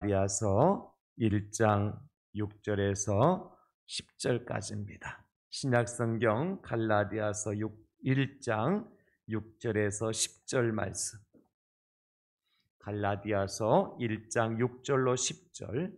갈라디아서 1장 6절에서 10절까지입니다. 신약성경 갈라디아서 1장 6절에서 10절 말씀. 갈라디아서 1장 6절로 10절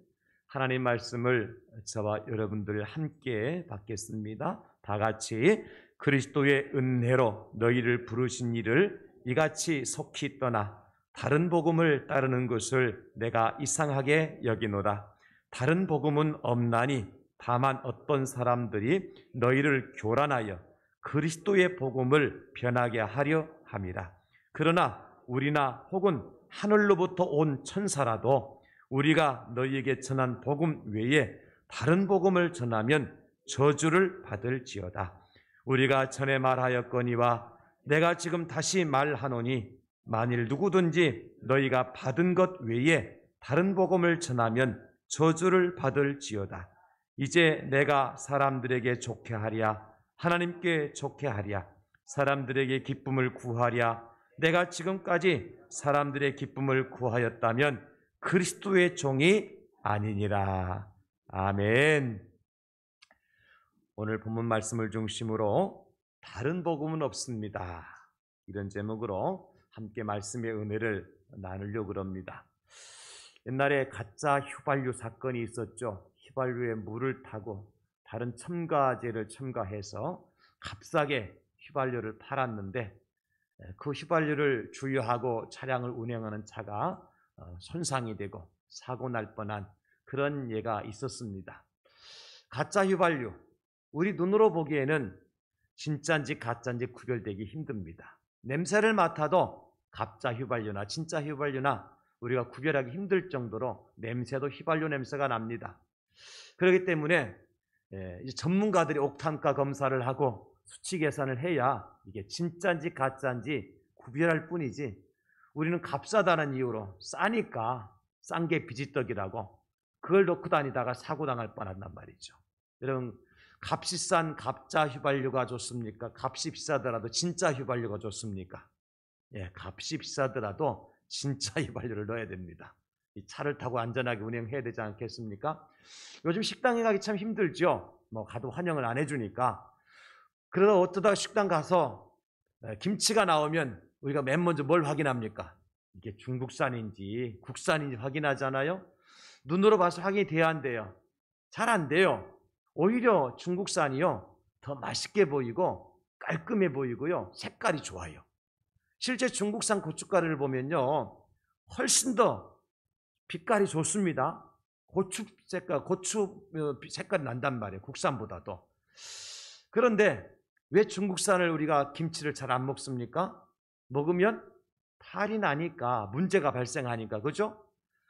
하나님 말씀을 저와 여러분들 함께 받겠습니다. 다 같이 그리스도의 은혜로 너희를 부르신 이를 이같이 속히 떠나 다른 복음을 따르는 것을 내가 이상하게 여기노라. 다른 복음은 없나니 다만 어떤 사람들이 너희를 교란하여 그리스도의 복음을 변하게 하려 함이라. 그러나 우리나 혹은 하늘로부터 온 천사라도 우리가 너희에게 전한 복음 외에 다른 복음을 전하면 저주를 받을지어다. 우리가 전에 말하였거니와 내가 지금 다시 말하노니 만일 누구든지 너희가 받은 것 외에 다른 복음을 전하면 저주를 받을지어다. 이제 내가 사람들에게 좋게 하랴, 하나님께 좋게 하랴, 사람들에게 기쁨을 구하랴. 내가 지금까지 사람들의 기쁨을 구하였다면 그리스도의 종이 아니니라. 아멘. 오늘 본문 말씀을 중심으로 다른 복음은 없습니다, 이런 제목으로 함께 말씀의 은혜를 나누려고 합니다. 옛날에 가짜 휘발유 사건이 있었죠. 휘발유에 물을 타고 다른 첨가제를 첨가해서 값싸게 휘발유를 팔았는데 그 휘발유를 주유하고 차량을 운행하는 차가 손상이 되고 사고 날 뻔한 그런 예가 있었습니다. 가짜 휘발유, 우리 눈으로 보기에는 진짜인지 가짜인지 구별되기 힘듭니다. 냄새를 맡아도 가짜 휘발유나 진짜 휘발유나 우리가 구별하기 힘들 정도로 냄새도 휘발유 냄새가 납니다. 그렇기 때문에 전문가들이 옥탄가 검사를 하고 수치 계산을 해야 이게 진짜인지 가짜인지 구별할 뿐이지, 우리는 값싸다는 이유로 싸니까 싼 게 비지떡이라고 그걸 놓고 다니다가 사고 당할 뻔한단 말이죠. 여러분, 값이 싼 가짜 휘발유가 좋습니까? 값이 비싸더라도 진짜 휘발유가 좋습니까? 값이 비싸더라도 진짜 휘발유를 넣어야 됩니다. 이 차를 타고 안전하게 운행해야 되지 않겠습니까? 요즘 식당에 가기 참 힘들죠. 가도 환영을 안 해주니까. 그러다 어쩌다가 식당 가서 김치가 나오면 우리가 맨 먼저 뭘 확인합니까? 이게 중국산인지 국산인지 확인하잖아요. 눈으로 봐서 확인이 돼야 안 돼요? 잘 안 돼요. 오히려 중국산이요, 더 맛있게 보이고 깔끔해 보이고요, 색깔이 좋아요. 실제 중국산 고춧가루를 보면요, 훨씬 더 빛깔이 좋습니다. 고추 색깔이 난단 말이에요, 국산보다도. 그런데 왜 중국산을 우리가 김치를 잘 안 먹습니까? 먹으면 탈이 나니까, 문제가 발생하니까, 그죠?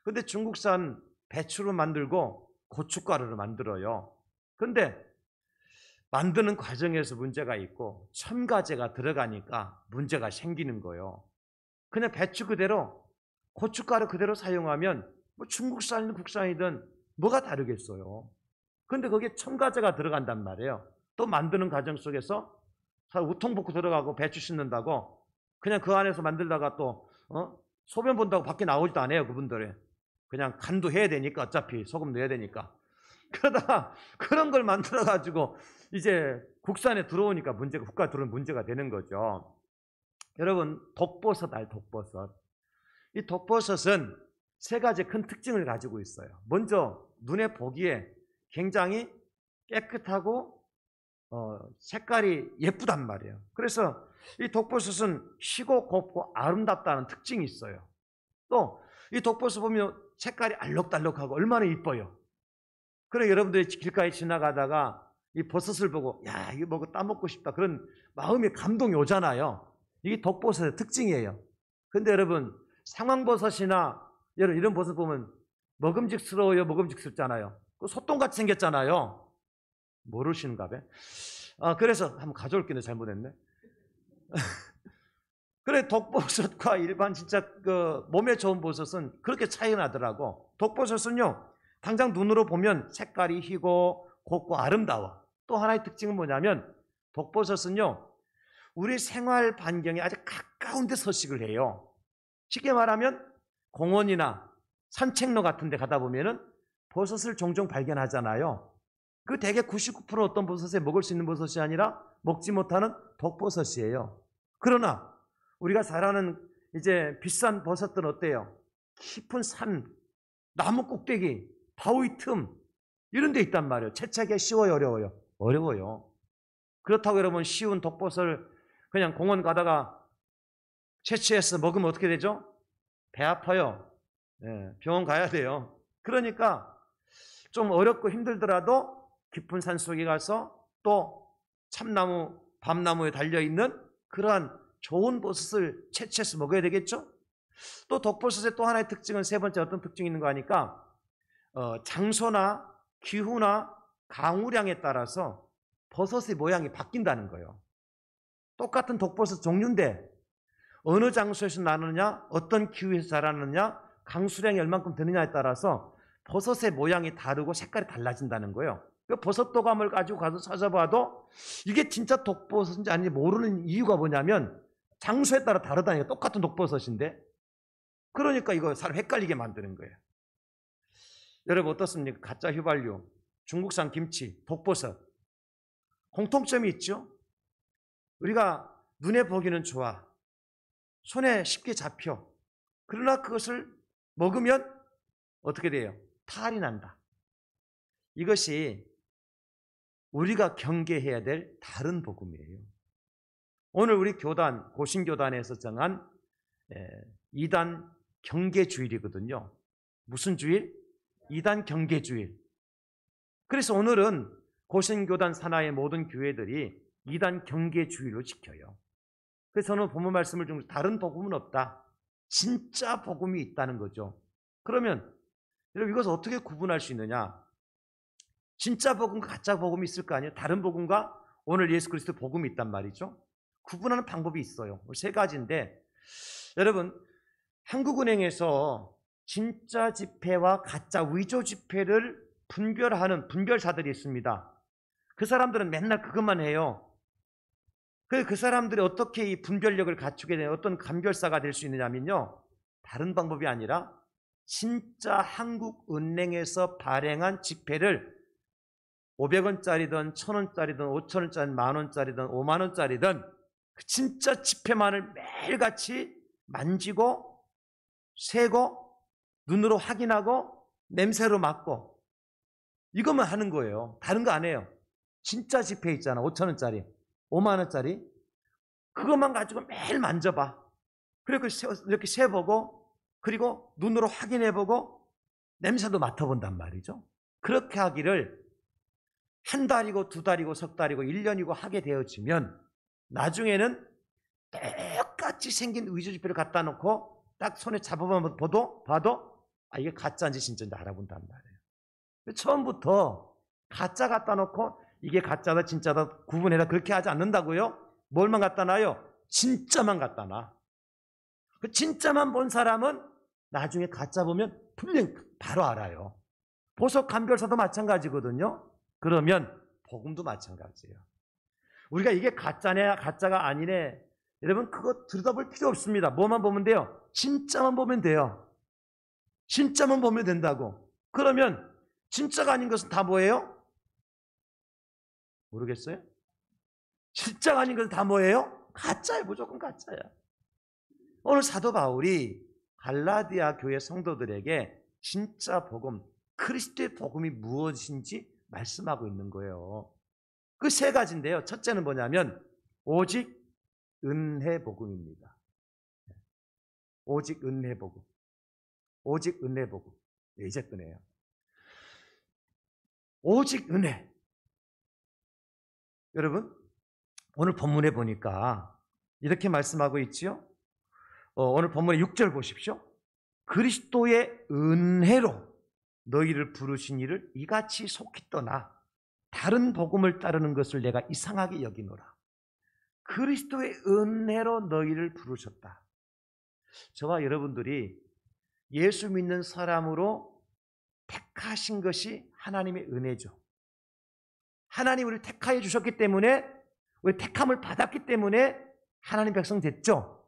근데 중국산 배추로 만들고 고춧가루를 만들어요. 그런데 만드는 과정에서 문제가 있고 첨가제가 들어가니까 문제가 생기는 거예요. 그냥 배추 그대로 고춧가루 그대로 사용하면 중국산이든 국산이든 뭐가 다르겠어요. 그런데 거기에 첨가제가 들어간단 말이에요. 또 만드는 과정 속에서 우통볶고 들어가고 배추 씻는다고 그냥 그 안에서 만들다가 또 소변 본다고 밖에 나오지도 않아요. 그분들이 그냥 간도 해야 되니까, 어차피 소금 넣어야 되니까. 그러다가 그런 걸 만들어가지고 이제 국산에 들어오니까 문제가, 국가에 들어오는 문제가 되는 거죠. 여러분, 독버섯 독버섯. 이 독버섯은 세 가지 큰 특징을 가지고 있어요. 먼저 눈에 보기에 굉장히 깨끗하고 색깔이 예쁘단 말이에요. 그래서 이 독버섯은 희고 곱고 아름답다는 특징이 있어요. 또 이 독버섯 보면 색깔이 알록달록하고 얼마나 이뻐요. 그래, 여러분들이 길가에 지나가다가 이 버섯을 보고 야, 이거 먹고 따먹고 싶다, 그런 마음의 감동이 오잖아요. 이게 독버섯의 특징이에요. 근데 여러분, 상황버섯이나 여러분 이런 버섯 보면 먹음직스러워요, 먹음직스럽잖아요. 그 소똥같이 생겼잖아요. 모르시는가 봐. 그래서 한번 가져올게요. 잘못했네. 그래, 독버섯과 일반 진짜 몸에 좋은 버섯은 그렇게 차이가 나더라고. 독버섯은요, 당장 눈으로 보면 색깔이 희고 곱고 아름다워. 또 하나의 특징은 뭐냐면 독버섯은요, 우리 생활 반경에 아주 가까운 데 서식을 해요. 쉽게 말하면 공원이나 산책로 같은 데 가다 보면은 버섯을 종종 발견하잖아요. 그 대개 99% 어떤 버섯에 먹을 수 있는 버섯이 아니라 먹지 못하는 독버섯이에요. 그러나 우리가 잘 아는 이제 비싼 버섯들은 어때요? 깊은 산, 나무 꼭대기, 바위 틈 이런 데 있단 말이에요. 채취하기가 쉬워요, 어려워요? 어려워요. 그렇다고 여러분 쉬운 독버섯을 그냥 공원 가다가 채취해서 먹으면 어떻게 되죠? 배 아파요. 예, 병원 가야 돼요. 그러니까 좀 어렵고 힘들더라도 깊은 산 속에 가서 또 참나무, 밤나무에 달려있는 그러한 좋은 버섯을 채취해서 먹어야 되겠죠? 또 독버섯의 또 하나의 특징은 세 번째 어떤 특징이 있는 거 아니까 장소나 기후나 강우량에 따라서 버섯의 모양이 바뀐다는 거예요. 똑같은 독버섯 종류인데 어느 장소에서 나느냐, 어떤 기후에서 자라느냐, 강수량이 얼만큼 되느냐에 따라서 버섯의 모양이 다르고 색깔이 달라진다는 거예요. 그 버섯도감을 가지고 가서 찾아봐도 이게 진짜 독버섯인지 아닌지 모르는 이유가 뭐냐면 장소에 따라 다르다니까. 똑같은 독버섯인데. 그러니까 이거 사람 헷갈리게 만드는 거예요. 여러분 어떻습니까? 가짜 휘발유, 중국산 김치, 독버섯 공통점이 있죠. 우리가 눈에 보기는 좋아, 손에 쉽게 잡혀. 그러나 그것을 먹으면 어떻게 돼요? 탈이 난다. 이것이 우리가 경계해야 될 다른 복음이에요. 오늘 우리 교단, 고신교단에서 정한 2단 경계주일이거든요. 무슨 주일? 2단 경계주일. 그래서 오늘은 고신교단 산하의 모든 교회들이 2단 경계주일로 지켜요. 그래서 저는 본문 말씀을 중 다른 복음은 없다. 진짜 복음이 있다는 거죠. 그러면 여러분 이것을 어떻게 구분할 수 있느냐? 진짜 복음과 가짜 복음이 있을 거 아니에요? 다른 복음과 오늘 예수 그리스도 복음이 있단 말이죠. 구분하는 방법이 있어요. 세 가지인데 여러분 한국은행에서 진짜 지폐와 가짜 위조 지폐를 분별하는 분별사들이 있습니다. 그 사람들은 맨날 그것만 해요. 그 사람들이 어떻게 이 분별력을 갖추게 되는 어떤 감별사가 될 수 있느냐면요. 다른 방법이 아니라 진짜 한국은행에서 발행한 지폐를 500원짜리든 1000원짜리든 5000원짜리든 만원짜리든 5만원짜리든 그 진짜 지폐만을 매일같이 만지고 세고 눈으로 확인하고 냄새로 맡고 이것만 하는 거예요. 다른 거 안 해요. 진짜 지폐 있잖아. 5000원짜리 5만원짜리 그것만 가지고 매일 만져봐. 그리고 이렇게 세보고 그리고 눈으로 확인해보고 냄새도 맡아본단 말이죠. 그렇게 하기를 한 달이고 두 달이고 석 달이고 1년이고 하게 되어지면 나중에는 똑같이 생긴 위조지폐를 갖다 놓고 딱 손에 잡아보면 봐도 이게 가짜인지 진짜인지 알아본단 말이에요. 처음부터 가짜 갖다 놓고 이게 가짜다 진짜다 구분해라 그렇게 하지 않는다고요? 뭘만 갖다 놔요? 진짜만 갖다 놔. 그 진짜만 본 사람은 나중에 가짜 보면 분명 바로 알아요. 보석 감별사도 마찬가지거든요. 그러면 복음도 마찬가지예요. 우리가 이게 가짜냐 가짜가 아니네 여러분 그거 들여다볼 필요 없습니다. 뭐만 보면 돼요? 진짜만 보면 돼요. 진짜만 보면 된다고. 그러면 진짜가 아닌 것은 다 뭐예요? 모르겠어요? 진짜가 아닌 것은 다 뭐예요? 가짜예요. 무조건 가짜야. 오늘 사도 바울이 갈라디아 교회 성도들에게 진짜 복음, 그리스도의 복음이 무엇인지 말씀하고 있는 거예요. 그 세 가지인데요. 첫째는 뭐냐면 오직 은혜 복음입니다. 오직 은혜 복음. 오직 은혜 복음. 이제 끄네요. 오직 은혜. 여러분 오늘 본문에 보니까 이렇게 말씀하고 있지요. 오늘 본문의 6절 보십시오. 그리스도의 은혜로 너희를 부르신 이를 이같이 속히 떠나 다른 복음을 따르는 것을 내가 이상하게 여기노라. 그리스도의 은혜로 너희를 부르셨다. 저와 여러분들이 예수 믿는 사람으로 택하신 것이 하나님의 은혜죠. 하나님 우리를 택하여 주셨기 때문에 우리 택함을 받았기 때문에 하나님 백성 됐죠.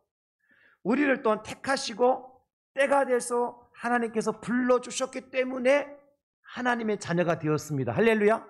우리를 또한 택하시고 때가 돼서 하나님께서 불러주셨기 때문에 하나님의 자녀가 되었습니다. 할렐루야.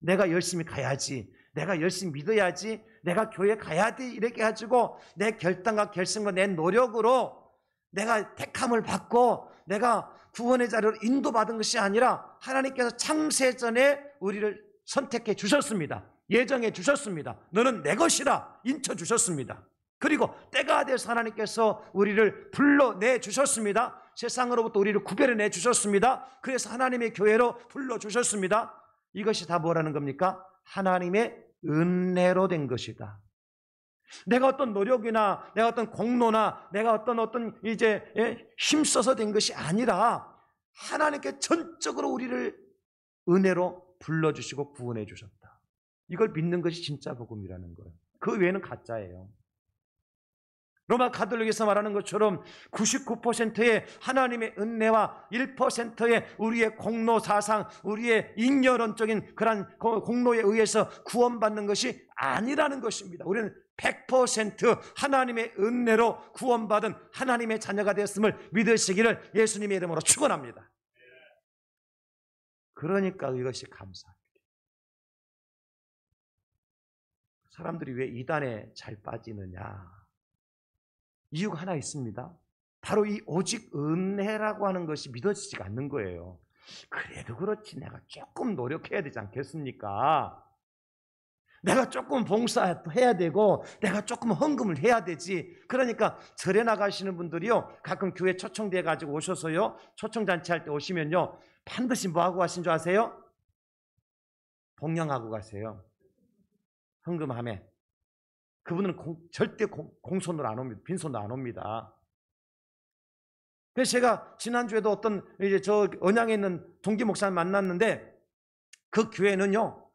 내가 열심히 가야지, 내가 열심히 믿어야지, 내가 교회 가야 돼, 이렇게 해가지고 내 결단과 결심과 내 노력으로 내가 택함을 받고 내가 구원의 자리로 인도받은 것이 아니라 하나님께서 창세전에 우리를 선택해 주셨습니다. 예정해 주셨습니다. 너는 내 것이라 인쳐 주셨습니다. 그리고 때가 돼서 하나님께서 우리를 불러내 주셨습니다. 세상으로부터 우리를 구별해내 주셨습니다. 그래서 하나님의 교회로 불러주셨습니다. 이것이 다 뭐라는 겁니까? 하나님의 은혜로 된 것이다. 내가 어떤 노력이나 내가 어떤 공로나 내가 어떤 이제 힘써서 된 것이 아니라 하나님께 전적으로 우리를 은혜로 불러주시고 구원해 주셨다. 이걸 믿는 것이 진짜 복음이라는 거예요. 그 외에는 가짜예요. 로마 가톨릭에서 말하는 것처럼 99%의 하나님의 은혜와 1%의 우리의 공로 사상, 우리의 잉여론적인 그런 공로에 의해서 구원받는 것이 아니라는 것입니다. 우리는 100% 하나님의 은혜로 구원받은 하나님의 자녀가 되었음을 믿으시기를 예수님의 이름으로 축원합니다. 그러니까 이것이 감사합니다. 사람들이 왜 이단에 잘 빠지느냐? 이유가 하나 있습니다. 바로 이 오직 은혜라고 하는 것이 믿어지지가 않는 거예요. 그래도 그렇지, 내가 조금 노력해야 되지 않겠습니까? 내가 조금 봉사해야 되고 내가 조금 헌금을 해야 되지. 그러니까 절에 나가시는 분들이요, 가끔 교회 초청돼 가지고 오셔서요, 초청잔치 할 때 오시면요, 반드시 뭐하고 가신 줄 아세요? 봉양하고 가세요. 헌금하면. 그분은 절대 공손으로 안 옵니다. 빈손으로 안 옵니다. 그래서 제가 지난주에도 어떤 이제 저 언양에 있는 동기 목사님 만났는데, 그 교회는요,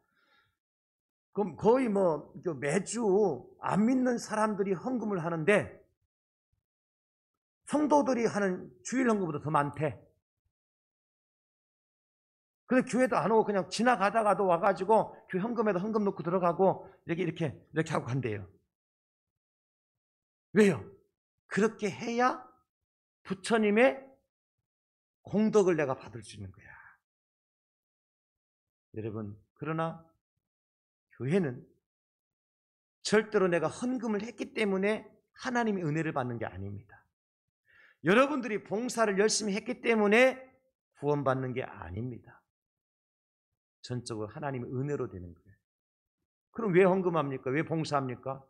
거의 뭐 매주 안 믿는 사람들이 헌금을 하는데 성도들이 하는 주일 헌금보다 더 많대. 그래서 교회도 안 오고 그냥 지나가다가도 와가지고 교회 헌금에도 헌금 넣고 들어가고 이렇게 하고 간대요. 왜요? 그렇게 해야 부처님의 공덕을 내가 받을 수 있는 거야. 여러분, 그러나 교회는 절대로 내가 헌금을 했기 때문에 하나님의 은혜를 받는 게 아닙니다. 여러분들이 봉사를 열심히 했기 때문에 구원받는 게 아닙니다. 전적으로 하나님의 은혜로 되는 거예요. 그럼 왜 헌금합니까? 왜 봉사합니까?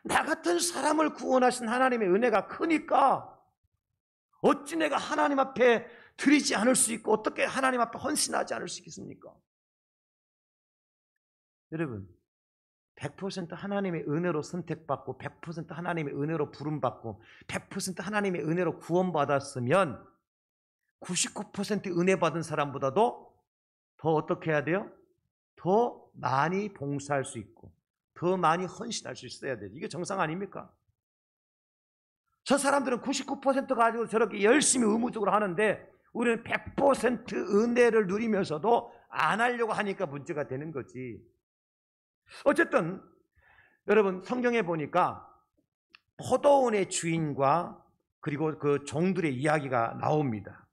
나 같은 사람을 구원하신 하나님의 은혜가 크니까 어찌 내가 하나님 앞에 드리지 않을 수 있고 어떻게 하나님 앞에 헌신하지 않을 수 있겠습니까? 여러분, 100% 하나님의 은혜로 선택받고 100% 하나님의 은혜로 부름받고 100% 하나님의 은혜로 구원받았으면 99% 은혜 받은 사람보다도 더 어떻게 해야 돼요? 더 많이 봉사할 수 있고 더 많이 헌신할 수 있어야 돼요. 이게 정상 아닙니까? 저 사람들은 99% 가지고 저렇게 열심히 의무적으로 하는데 우리는 100% 은혜를 누리면서도 안 하려고 하니까 문제가 되는 거지. 어쨌든 여러분, 성경에 보니까 포도원의 주인과 그리고 그 종들의 이야기가 나옵니다.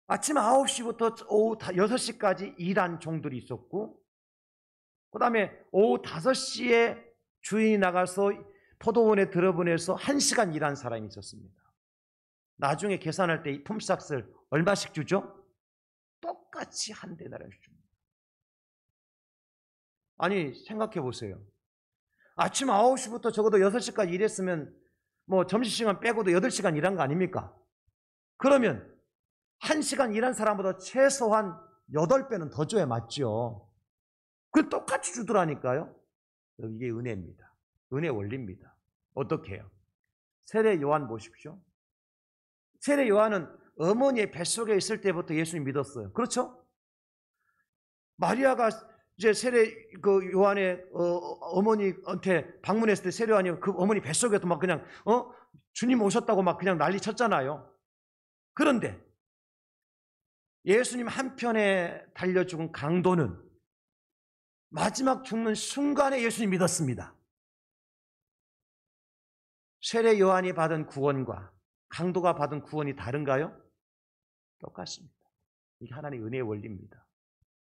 아침 9시부터 오후 6시까지 일한 종들이 있었고, 그 다음에 오후 5시에 주인이 나가서 포도원에 들어보내서 1시간 일한 사람이 있었습니다. 나중에 계산할 때 이 품삯을 얼마씩 주죠? 똑같이 한 데나리씩 줍니다. 아니, 생각해 보세요. 아침 9시부터 적어도 6시까지 일했으면 뭐 점심시간 빼고도 8시간 일한 거 아닙니까? 그러면 1시간 일한 사람보다 최소한 8배는 더 줘야 맞죠. 그걸 똑같이 주더라니까요. 이게 은혜입니다. 은혜 원리입니다. 어떻게 해요? 세례 요한 보십시오. 세례 요한은 어머니의 뱃속에 있을 때부터 예수님 믿었어요. 그렇죠? 마리아가 이제 세례 그 요한의 어머니한테 방문했을 때 세례 요한이 그 어머니 뱃속에도 막 그냥 주님 오셨다고 막 그냥 난리 쳤잖아요. 그런데 예수님 한편에 달려 죽은 강도는 마지막 죽는 순간에 예수님 믿었습니다. 세례 요한이 받은 구원과 강도가 받은 구원이 다른가요? 똑같습니다. 이게 하나님의 은혜의 원리입니다.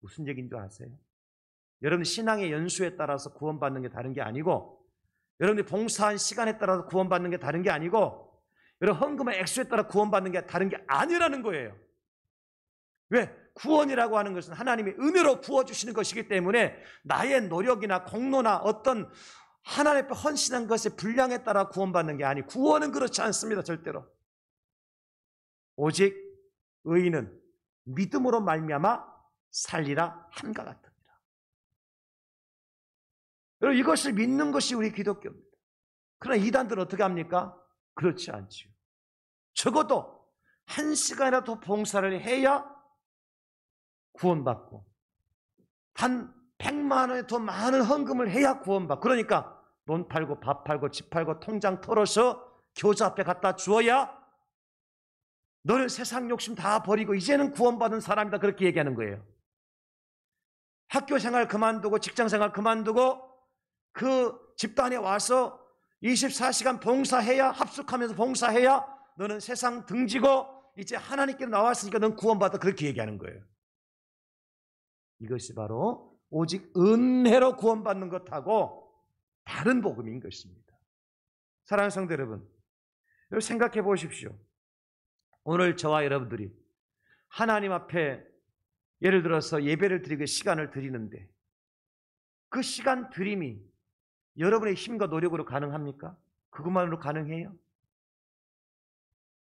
무슨 얘기인 줄 아세요? 여러분 신앙의 연수에 따라서 구원받는 게 다른 게 아니고, 여러분이 봉사한 시간에 따라서 구원받는 게 다른 게 아니고, 여러분 헌금의 액수에 따라 구원받는 게 다른 게 아니라는 거예요. 왜? 구원이라고 하는 것은 하나님의 은혜로 부어주시는 것이기 때문에 나의 노력이나 공로나 어떤 하나님 앞에 헌신한 것의 분량에 따라 구원받는 게 아니, 구원은 그렇지 않습니다. 절대로. 오직 의인은 믿음으로 말미암아 살리라 함과 같으니라. 여러분 이것을 믿는 것이 우리 기독교입니다. 그러나 이단들은 어떻게 합니까? 그렇지 않지요. 적어도 1시간이라도 봉사를 해야 구원받고, 단 100만 원에 더 많은 헌금을 해야 구원받고, 그러니까 돈 팔고 밥 팔고 집 팔고 통장 털어서 교자 앞에 갖다 주어야 너는 세상 욕심 다 버리고 이제는 구원받은 사람이다, 그렇게 얘기하는 거예요. 학교 생활 그만두고 직장 생활 그만두고 그 집단에 와서 24시간 봉사해야, 합숙하면서 봉사해야 너는 세상 등지고 이제 하나님께로 나왔으니까 넌 구원받아, 그렇게 얘기하는 거예요. 이것이 바로 오직 은혜로 구원받는 것하고 다른 복음인 것입니다. 사랑하는 성도 여러분, 생각해 보십시오. 오늘 저와 여러분들이 하나님 앞에 예를 들어서 예배를 드리고 시간을 드리는데 그 시간 드림이 여러분의 힘과 노력으로 가능합니까? 그것만으로 가능해요?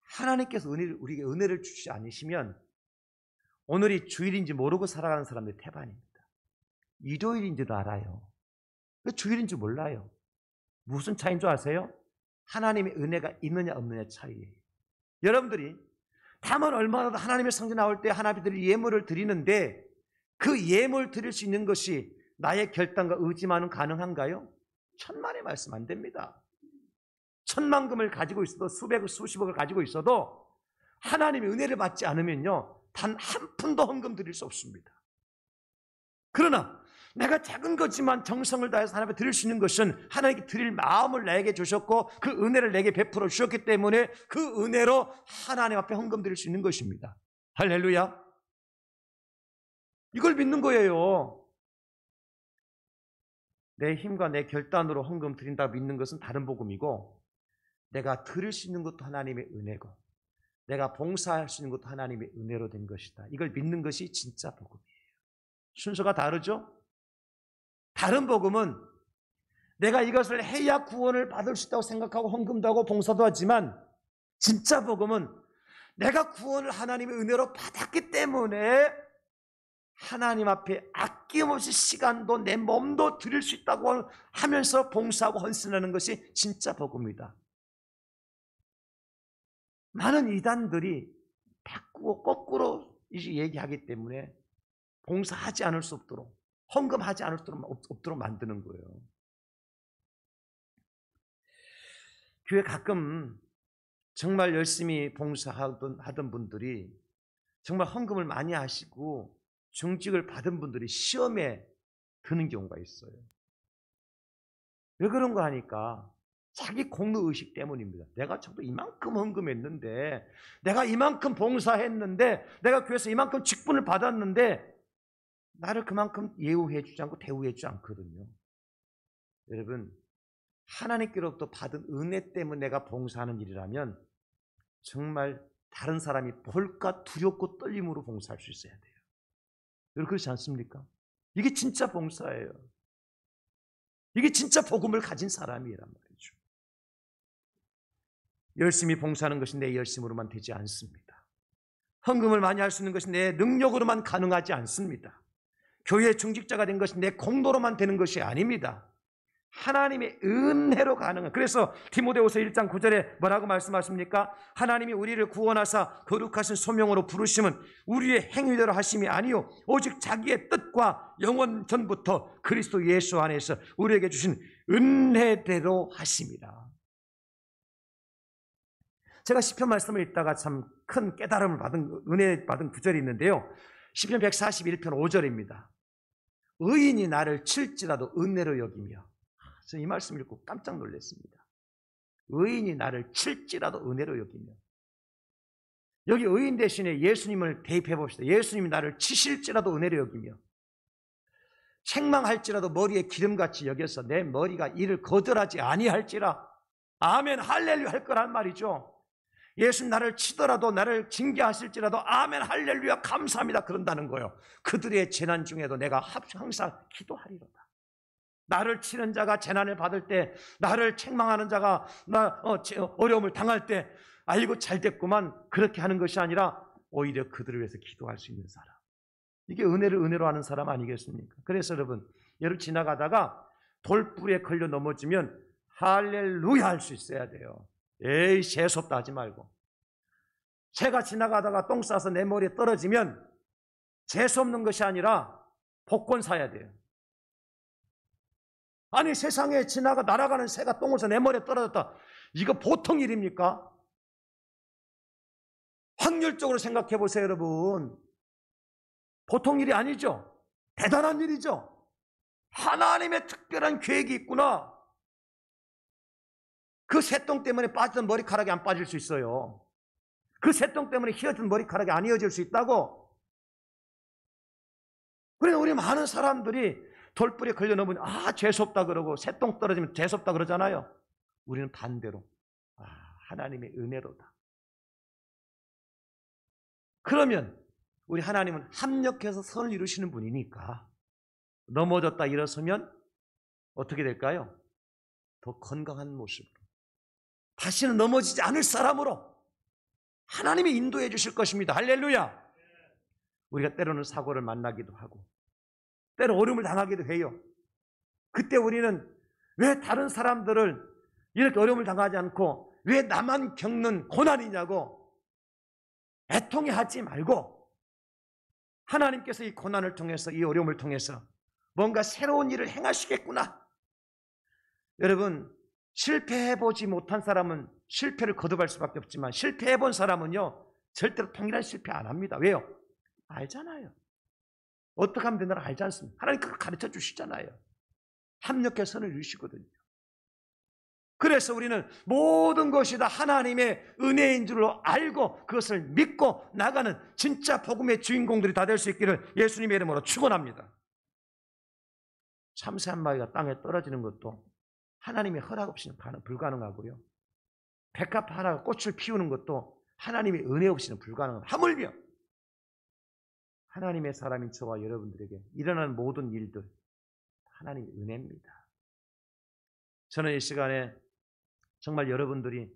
하나님께서 우리에게 은혜를 주시지 않으시면 오늘이 주일인지 모르고 살아가는 사람들이 태반입니다. 일요일인지도 알아요. 주일인 줄 몰라요. 무슨 차이인 줄 아세요? 하나님의 은혜가 있느냐 없느냐 차이예요. 여러분들이 다만 얼마나 하나님의 성전 나올 때 하나님들이 예물을 드리는데 그 예물 드릴 수 있는 것이 나의 결단과 의지만은 가능한가요? 천만의 말씀 안 됩니다. 천만금을 가지고 있어도 수십억을 가지고 있어도 하나님의 은혜를 받지 않으면요 단 한 푼도 헌금 드릴 수 없습니다. 그러나 내가 작은 거지만 정성을 다해서 하나님 앞에 드릴 수 있는 것은 하나님께 드릴 마음을 나에게 주셨고 그 은혜를 내게 베풀어 주셨기 때문에 그 은혜로 하나님 앞에 헌금 드릴 수 있는 것입니다. 할렐루야. 이걸 믿는 거예요. 내 힘과 내 결단으로 헌금 드린다고 믿는 것은 다른 복음이고, 내가 드릴 수 있는 것도 하나님의 은혜고 내가 봉사할 수 있는 것도 하나님의 은혜로 된 것이다, 이걸 믿는 것이 진짜 복음이에요. 순서가 다르죠? 다른 복음은 내가 이것을 해야 구원을 받을 수 있다고 생각하고 헌금도 하고 봉사도 하지만, 진짜 복음은 내가 구원을 하나님의 은혜로 받았기 때문에 하나님 앞에 아낌없이 시간도 내 몸도 드릴 수 있다고 하면서 봉사하고 헌신하는 것이 진짜 복음이다. 많은 이단들이 바꾸고 거꾸로 얘기하기 때문에 봉사하지 않을 수 없도록, 헌금하지 않을 수 없도록 만드는 거예요. 교회 가끔 정말 열심히 봉사하던 분들이 정말 헌금을 많이 하시고 정직을 받은 분들이 시험에 드는 경우가 있어요. 왜 그런가 하니까 자기 공로의식 때문입니다. 내가 저도 이만큼 헌금했는데, 내가 이만큼 봉사했는데, 내가 교회에서 이만큼 직분을 받았는데 나를 그만큼 예우해 주지 않고 대우해 주지 않거든요. 여러분, 하나님께로부터 받은 은혜 때문에 내가 봉사하는 일이라면 정말 다른 사람이 볼까 두렵고 떨림으로 봉사할 수 있어야 돼요. 여러분 그렇지 않습니까? 이게 진짜 봉사예요. 이게 진짜 복음을 가진 사람이란 말이죠. 열심히 봉사하는 것이 내 열심으로만 되지 않습니다. 헌금을 많이 할 수 있는 것이 내 능력으로만 가능하지 않습니다. 교회의 중직자가 된 것이 내 공로로만 되는 것이 아닙니다. 하나님의 은혜로 가능한. 그래서 디모데후서 1장 9절에 뭐라고 말씀하십니까? 하나님이 우리를 구원하사 거룩하신 소명으로 부르심은 우리의 행위대로 하심이 아니요 오직 자기의 뜻과 영원 전부터 그리스도 예수 안에서 우리에게 주신 은혜대로 하심이라. 제가 시편 말씀을 읽다가 참 큰 깨달음을 받은, 은혜 받은 구절이 있는데요, 시편 141편 5절입니다. 의인이 나를 칠지라도 은혜로 여기며. 저는 이 말씀 읽고 깜짝 놀랐습니다. 의인이 나를 칠지라도 은혜로 여기며. 여기 의인 대신에 예수님을 대입해 봅시다. 예수님이 나를 치실지라도 은혜로 여기며, 책망할지라도 머리에 기름같이 여겨서 내 머리가 이를 거절하지 아니할지라. 아멘 할렐루야 할 거란 말이죠. 예수님 나를 치더라도, 나를 징계하실지라도 아멘 할렐루야 감사합니다 그런다는 거예요. 그들의 재난 중에도 내가 항상 기도하리로다. 나를 치는 자가 재난을 받을 때, 나를 책망하는 자가 어려움을 당할 때, 아이고 잘 됐구만 그렇게 하는 것이 아니라 오히려 그들을 위해서 기도할 수 있는 사람. 이게 은혜를 은혜로 하는 사람 아니겠습니까? 그래서 여러분 지나가다가 돌불에 걸려 넘어지면 할렐루야 할 수 있어야 돼요. 에이 재수없다 하지 말고. 새가 지나가다가 똥 싸서 내 머리에 떨어지면 재수없는 것이 아니라 복권 사야 돼요. 아니 세상에 날아가는 새가 똥을 싸서 내 머리에 떨어졌다. 이거 보통 일입니까? 확률적으로 생각해 보세요 여러분. 보통 일이 아니죠. 대단한 일이죠. 하나님의 특별한 계획이 있구나. 그 새똥 때문에 빠지던 머리카락이 안 빠질 수 있어요. 그 새똥 때문에 휘어진 머리카락이 안 휘어질 수 있다고. 그래서 우리 많은 사람들이 돌불에 걸려 넘으면 재수없다 그러고 새똥 떨어지면 재수없다 그러잖아요. 우리는 반대로 하나님의 은혜로다. 그러면 우리 하나님은 합력해서 선을 이루시는 분이니까 넘어졌다 일어서면 어떻게 될까요? 더 건강한 모습으로, 다시는 넘어지지 않을 사람으로 하나님이 인도해 주실 것입니다. 할렐루야. 우리가 때로는 사고를 만나기도 하고 때로 어려움을 당하기도 해요. 그때 우리는 왜 다른 사람들을 이렇게 어려움을 당하지 않고 왜 나만 겪는 고난이냐고 애통해하지 말고, 하나님께서 이 고난을 통해서, 이 어려움을 통해서 뭔가 새로운 일을 행하시겠구나. 여러분 실패해보지 못한 사람은 실패를 거듭할 수밖에 없지만 실패해본 사람은요 절대로 통일한 실패 안 합니다. 왜요? 알잖아요. 어떻게 하면 되나를 알지 않습니까? 하나님 그걸 가르쳐 주시잖아요. 합력해서 선을 이루시거든요. 그래서 우리는 모든 것이 다 하나님의 은혜인 줄로 알고 그것을 믿고 나가는 진짜 복음의 주인공들이 다 될 수 있기를 예수님의 이름으로 축원합니다. 참새 한 마리가 땅에 떨어지는 것도 하나님의 허락 없이는 불가능하고요. 백합 하나가 꽃을 피우는 것도 하나님의 은혜 없이는 불가능합니다. 하물며 하나님의 사람인 저와 여러분들에게 일어나는 모든 일들 하나님의 은혜입니다. 저는 이 시간에 정말 여러분들이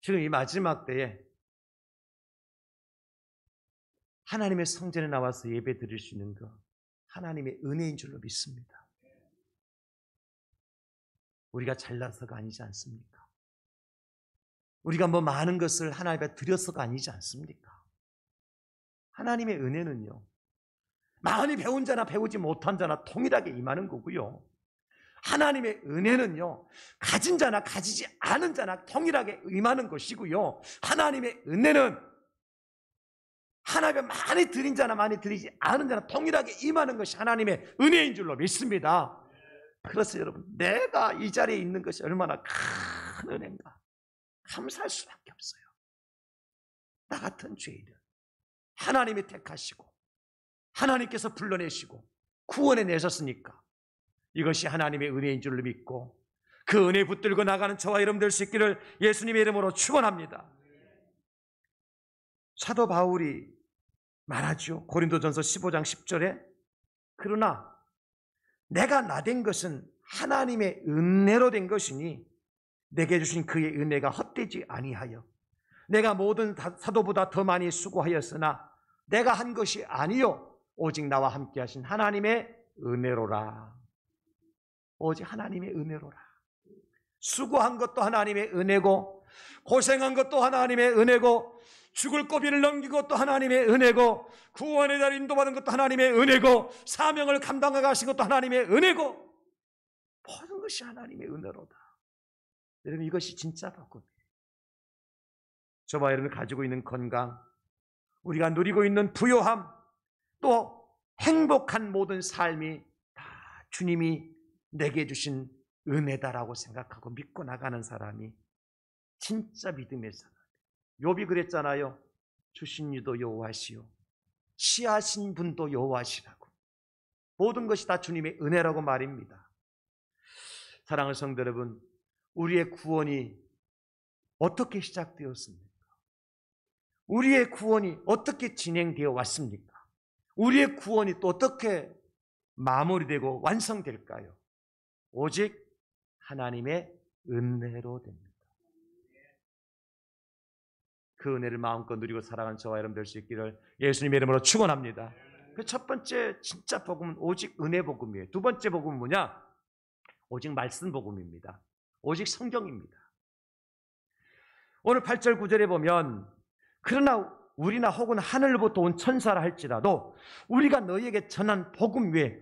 지금 이 마지막 때에 하나님의 성전에 나와서 예배 드릴 수 있는 것 하나님의 은혜인 줄로 믿습니다. 우리가 잘나서가 아니지 않습니까? 우리가 뭐 많은 것을 하나님 앞에 드려서가 아니지 않습니까? 하나님의 은혜는요 많이 배운 자나 배우지 못한 자나 동일하게 임하는 거고요. 하나님의 은혜는요 가진 자나 가지지 않은 자나 동일하게 임하는 것이고요. 하나님의 은혜는 하나님의 많이 드린 자나 많이 드리지 않은 자나 동일하게 임하는 것이 하나님의 은혜인 줄로 믿습니다. 그래서 여러분 내가 이 자리에 있는 것이 얼마나 큰 은혜인가 감사할 수밖에 없어요. 나 같은 죄인을 하나님이 택하시고 하나님께서 불러내시고 구원해 내셨으니까 이것이 하나님의 은혜인 줄로 믿고 그 은혜 붙들고 나가는 저와 여러분 될 수 있기를 예수님의 이름으로 축원합니다. 사도 바울이 말하죠. 고린도전서 15장 10절에 그러나 내가 나된 것은 하나님의 은혜로 된 것이니 내게 주신 그의 은혜가 헛되지 아니하여 내가 모든 사도보다 더 많이 수고하였으나 내가 한 것이 아니요 오직 나와 함께 하신 하나님의 은혜로라. 오직 하나님의 은혜로라. 수고한 것도 하나님의 은혜고 고생한 것도 하나님의 은혜고 죽을 고비를 넘긴 것도 하나님의 은혜고 구원의 날 인도받은 것도 하나님의 은혜고 사명을 감당해 가신 것도 하나님의 은혜고 모든 것이 하나님의 은혜로다. 여러분 이것이 진짜 복음이에요. 저와 여러분이 가지고 있는 건강, 우리가 누리고 있는 부요함, 또 행복한 모든 삶이 다 주님이 내게 주신 은혜다라고 생각하고 믿고 나가는 사람이 진짜 믿음의 사람. 욥이 그랬잖아요. 주신 이도 여호와시요 취하신 분도 여호와시라고. 모든 것이 다 주님의 은혜라고 말입니다. 사랑하는 성도 여러분, 우리의 구원이 어떻게 시작되었습니까? 우리의 구원이 어떻게 진행되어 왔습니까? 우리의 구원이 또 어떻게 마무리되고 완성될까요? 오직 하나님의 은혜로 됩니다. 그 은혜를 마음껏 누리고 살아가는 저와 여러분 될 수 있기를 예수님의 이름으로 축원합니다. 그 첫 번째 진짜 복음은 오직 은혜 복음이에요. 두 번째 복음은 뭐냐? 오직 말씀 복음입니다. 오직 성경입니다. 오늘 8절 9절에 보면 그러나 우리나 혹은 하늘로부터 온 천사라 할지라도 우리가 너희에게 전한 복음 외에,